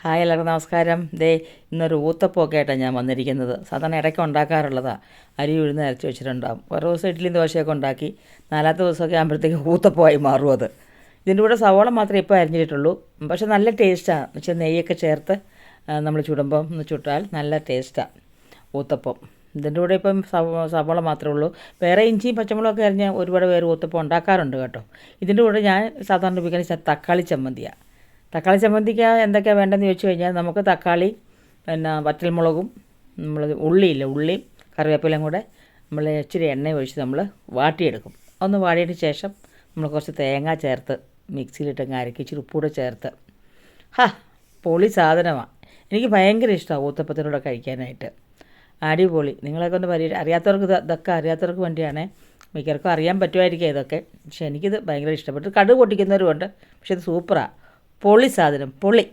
Hi എല്ലാവർക്കും നമസ്കാരം. ഇന്നൊരു ഊത്തപ്പമൊക്കെ ആയിട്ടാണ് ഞാൻ വന്നിരിക്കുന്നത്. സാധാരണ ഇടയ്ക്ക് ഉണ്ടാക്കാറുള്ളതാണ്. അരി ഉഴുന്ന് അരച്ച് വെച്ചിട്ടുണ്ടാകും. ഓരോ ദിവസം ഇഡ്ഡലിയും ദോശയൊക്കെ ഉണ്ടാക്കി 4ാമത്തെ ദിവസമൊക്കെ ആകുമ്പോഴത്തേക്ക് ഊത്തപ്പമായി മാറും അത്. ഇതിൻ്റെ കൂടെ സവോള മാത്രമേ ഇപ്പോൾ അരിഞ്ഞിട്ടുള്ളൂ. പക്ഷേ നല്ല ടേസ്റ്റാണ്. പക്ഷേ നെയ്യൊക്കെ ചേർത്ത് നമ്മൾ ചുടുമ്പം ഒന്ന് ചുട്ടാൽ നല്ല ടേസ്റ്റാണ് ഊത്തപ്പം. ഇതിൻ്റെ കൂടെ ഇപ്പം സവോള മാത്രമേ ഉള്ളൂ. വേറെ ഇഞ്ചിയും പച്ചമുളകൊക്കെ അരിഞ്ഞ് ഒരുപാട് പേര് ഊത്തപ്പം ഉണ്ടാക്കാറുണ്ട് കേട്ടോ. ഇതിൻ്റെ കൂടെ ഞാൻ സാധാരണ ഉപയോഗിക്കുന്ന തക്കാളി ചമ്മന്തിയാണ്. തക്കാളി ചമ്മന്തിക്ക് എന്തൊക്കെയാണ് വേണ്ടതെന്ന് ചോദിച്ചു കഴിഞ്ഞാൽ നമുക്ക് തക്കാളി, പിന്നെ വറ്റൽമുളകും, നമ്മൾ ഉള്ളിയില്ല, ഉള്ളിയും കറിവേപ്പിലയും കൂടെ നമ്മൾ ഇച്ചിരി എണ്ണ ഒഴിച്ച് നമ്മൾ വാട്ടിയെടുക്കും. ഒന്ന് വാടിയതിന് ശേഷം നമ്മൾ കുറച്ച് തേങ്ങ ചേർത്ത് മിക്സിയിലിട്ട് അരക്കി ഇച്ചിരി ഉപ്പൂടെ ചേർത്ത് പൊളി സാധനമാണ്. എനിക്ക് ഭയങ്കര ഇഷ്ടമാണ് ഊത്തപ്പത്തിലൂടെ കഴിക്കാനായിട്ട്. അടിപൊളി. നിങ്ങളൊക്കെ ഒന്ന് അറിയാത്തവർക്ക് ഇതൊക്കെ അറിയാത്തവർക്ക് വേണ്ടിയാണ്. മിക്കവർക്കും അറിയാൻ പറ്റുമായിരിക്കും ഇതൊക്കെ. പക്ഷേ എനിക്കിത് ഭയങ്കര ഇഷ്ടപ്പെട്ടു. കടുക് പൊട്ടിക്കുന്നവരുമുണ്ട്. പക്ഷേ ഇത് സൂപ്പറാണ്. പൊളി സാധനം, പൊളി.